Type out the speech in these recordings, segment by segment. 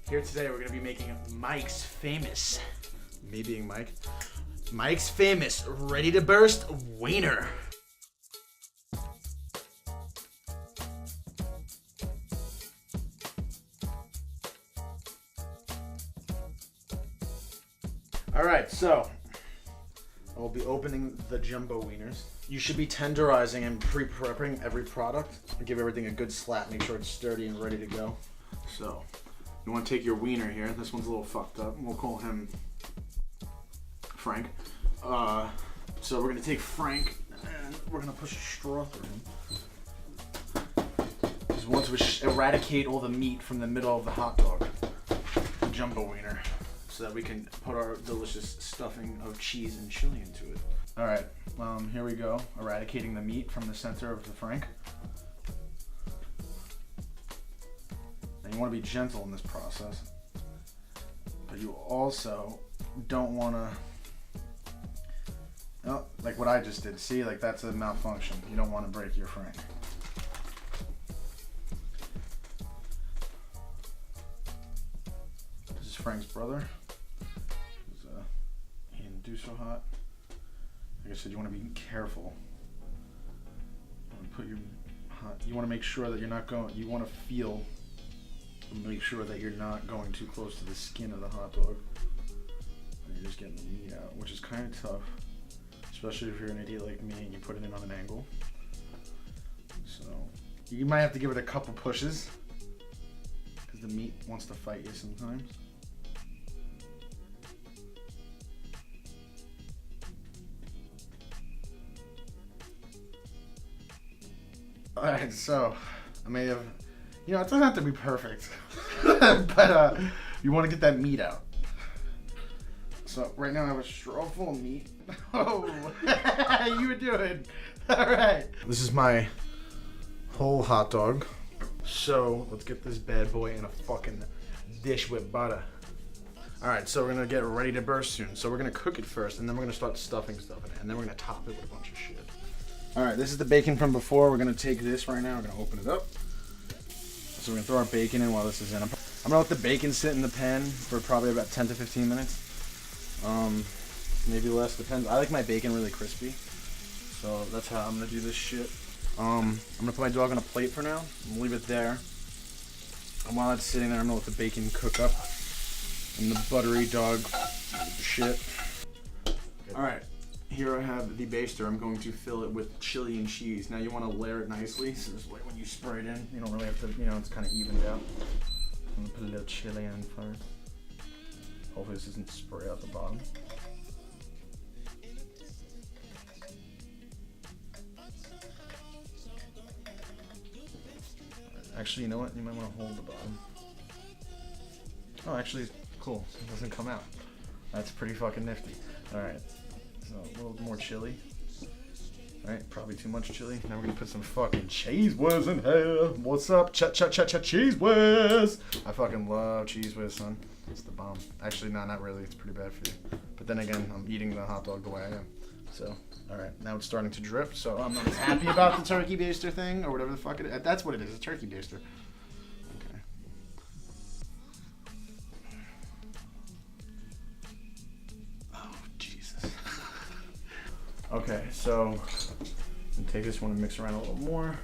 Here today we're gonna be making Mike's famous, me being Mike, Mike's famous ready to burst Weiner. Alright, so I'll be opening the jumbo wieners. You should be tenderizing and pre-prepping every product. Give everything a good slap, make sure it's sturdy and ready to go. So, you want to take your wiener here. This one's a little fucked up. We'll call him Frank. So we're gonna take Frank and we're gonna push a straw through him. Because once we eradicate all the meat from the middle of the hot dog, the jumbo wiener, so that we can put our delicious stuffing of cheese and chili into it. All right, here we go. Eradicating the meat from the center of the Frank. And you want to be gentle in this process, but you also don't want to, like what I just did. See, like that's a malfunction. You don't want to break your Frank. This is Frank's brother. He didn't do so hot. Like I said, you want to be careful. You want to make sure that you're not going. You want to feel. Make sure that you're not going too close to the skin of the hot dog. And you're just getting the meat out, which is kind of tough, especially if you're an idiot like me and you put it in on an angle. So you might have to give it a couple pushes because the meat wants to fight you sometimes. Alright, so I may have, it doesn't have to be perfect, but you want to get that meat out. So right now I have a straw full of meat. Oh, you would do it. Alright. This is my whole hot dog. So let's get this bad boy in a fucking dish with butter. Alright, so we're going to get ready to burst soon. So we're going to cook it first, and then we're going to start stuffing stuff in it, and then we're going to top it with a bunch of shit. Alright, this is the bacon from before. We're going to take this right now. We're going to open it up. So we're going to throw our bacon in while this is in. I'm going to let the bacon sit in the pan for probably about 10 to 15 minutes. Maybe less, depends. I like my bacon really crispy. So that's how I'm going to do this shit. I'm going to put my dog on a plate for now. I'm going to leave it there. And while it's sitting there, I'm going to let the bacon cook up in the buttery dog shit. Alright. Here I have the baster. I'm going to fill it with chili and cheese. Now you want to layer it nicely, so this way when you spray it in, you don't really have to, it's kind of evened out. I'm going to put a little chili in first. Hopefully this doesn't spray out the bottom. Actually, you know what? You might want to hold the bottom. Oh, actually, cool. It doesn't come out. That's pretty fucking nifty. Alright. So a little more chili. Alright, probably too much chili. Now we're gonna put some fucking cheese whiz in here. What's up? Cheese whiz! I fucking love cheese whiz, son. It's the bomb. Actually, no, not really. It's pretty bad for you. But then again, I'm eating the hot dog the way I am. So, alright, now it's starting to drip. So I'm not as happy about the turkey baster thing or whatever the fuck it is. That's what it is, a turkey baster. Okay. Okay, so take this one and mix around a little more.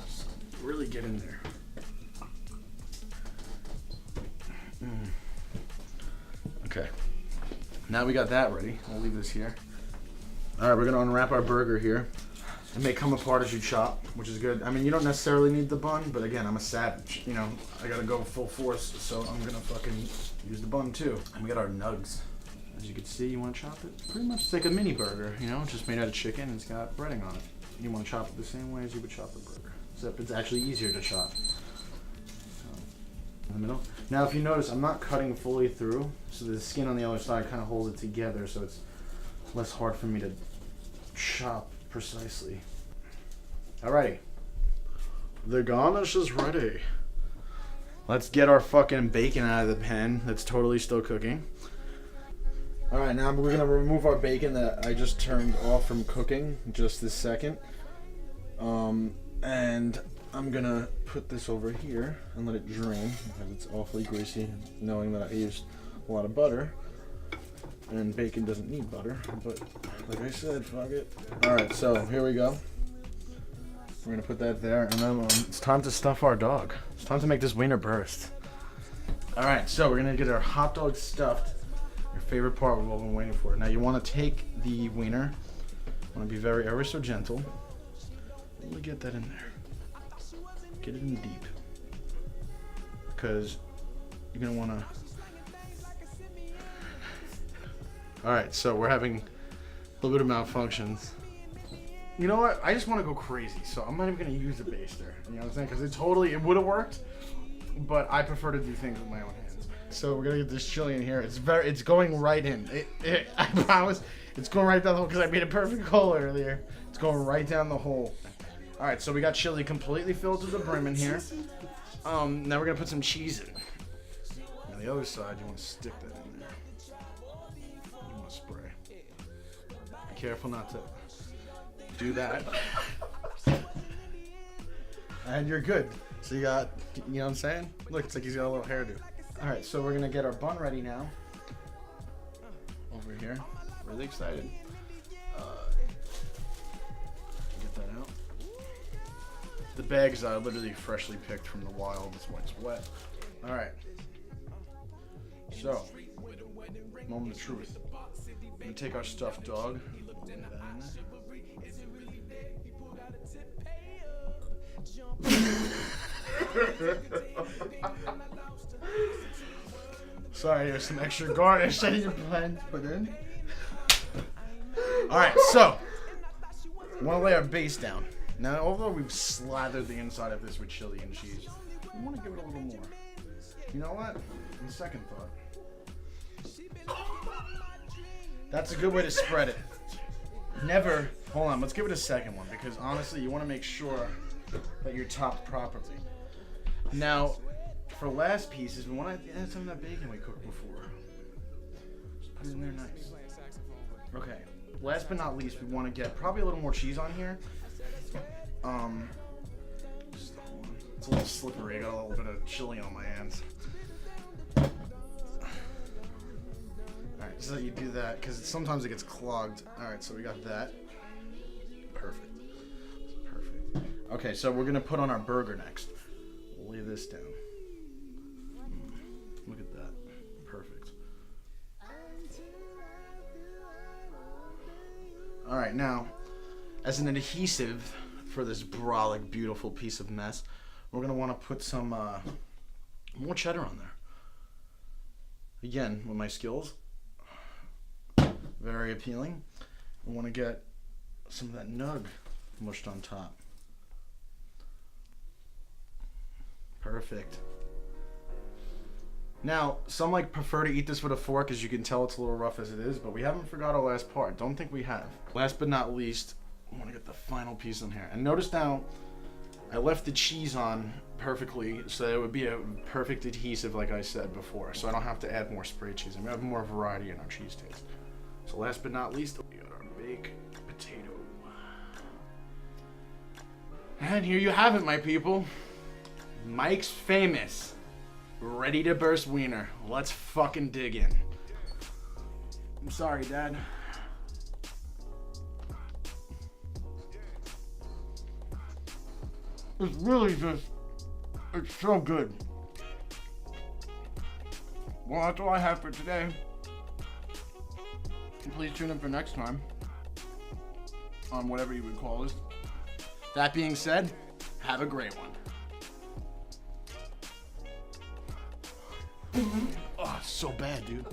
Just really get in there. Okay, now we got that ready. I'll leave this here. All right, we're gonna unwrap our burger here. It may come apart as you chop, which is good. I mean, you don't necessarily need the bun, but again, I'm a savage. I gotta go full force, so I'm gonna fucking use the bun too. And we got our nugs. As you can see, you want to chop it pretty much like a mini burger, just made out of chicken and it's got breading on it. You want to chop it the same way as you would chop a burger, except it's actually easier to chop. So, in the middle. Now, if you notice, I'm not cutting fully through, so the skin on the other side kind of holds it together, so it's less hard for me to chop precisely. Alrighty. The garnish is ready. Let's get our fucking bacon out of the pan that's totally still cooking. Alright, now we're going to remove our bacon that I just turned off from cooking just this second. And I'm gonna put this over here and let it drain because it's awfully greasy, knowing that I used a lot of butter. And bacon doesn't need butter, but like I said, fuck it. Alright, so here we go. We're gonna put that there, and then it's time to stuff our dog. It's time to make this wiener burst. Alright, so we're gonna get our hot dog stuffed. Your favorite part we've all been waiting for. Now you wanna take the wiener, wanna be very ever so gentle. Really get that in there. Get it in deep. Because you're gonna wanna... Alright, so we're having a little bit of malfunctions. You know what? I just want to go crazy, so I'm not even going to use the baster. You know what I'm saying? Because it would have worked, but I prefer to do things with my own hands. So we're going to get this chili in here. It's going right in. I promise, it's going right down the hole because I made a perfect hole earlier. It's going right down the hole. Alright, so we got chili completely filled to the brim in here. Now we're going to put some cheese in. On the other side, you want to stick that in there. You want to spray. Be careful not to do that. And you're good. So you got, you know what I'm saying? Look, it's like he's got a little hairdo. Alright, so we're going to get our bun ready now. Over here. Really excited. Get that out. The bags are literally freshly picked from the wild. That's why it's wet. Alright. So, moment of truth. We're going to take our stuffed dog. Sorry, there's some extra garnish I didn't plan to put in. Alright, so we want to lay our base down. Now, although we've slathered the inside of this with chili and cheese, we want to give it a little more. You know what? On second thought, that's a good way to spread it. Never, hold on, let's give it a second one, because honestly, you want to make sure that you're topped properly. Now, for last pieces, we want to add some of that bacon we cooked before. Just put it in there nice. Okay, last but not least, we want to get probably a little more cheese on here. It's a little slippery. I got a little bit of chili on my hands. Alright, just let you do that, because sometimes it gets clogged. Alright, so we got that. Perfect. Perfect. Okay, so we're going to put on our burger next. We'll lay this down. Look at that. Perfect. Alright, now, as an adhesive for this brolic, beautiful piece of mess, we're going to want to put some more cheddar on there. Again, with my skills, very appealing. We want to get some of that nug mushed on top. Perfect. Now, some prefer to eat this with a fork, as you can tell it's a little rough as it is, but we haven't forgot our last part. Don't think we have. Last but not least, I want to get the final piece on here. And notice now, I left the cheese on perfectly, so it would be a perfect adhesive, like I said before, so I don't have to add more spray cheese. And we have more variety in our cheese taste. So last but not least, we got our baked potato. And here you have it, my people. Mike's famous, ready to burst wiener. Let's fucking dig in. I'm sorry, Dad. It's really just, it's so good. Well, that's all I have for today. Please tune in for next time on whatever you would call this. That being said, have a great one. Oh, it's so bad, dude.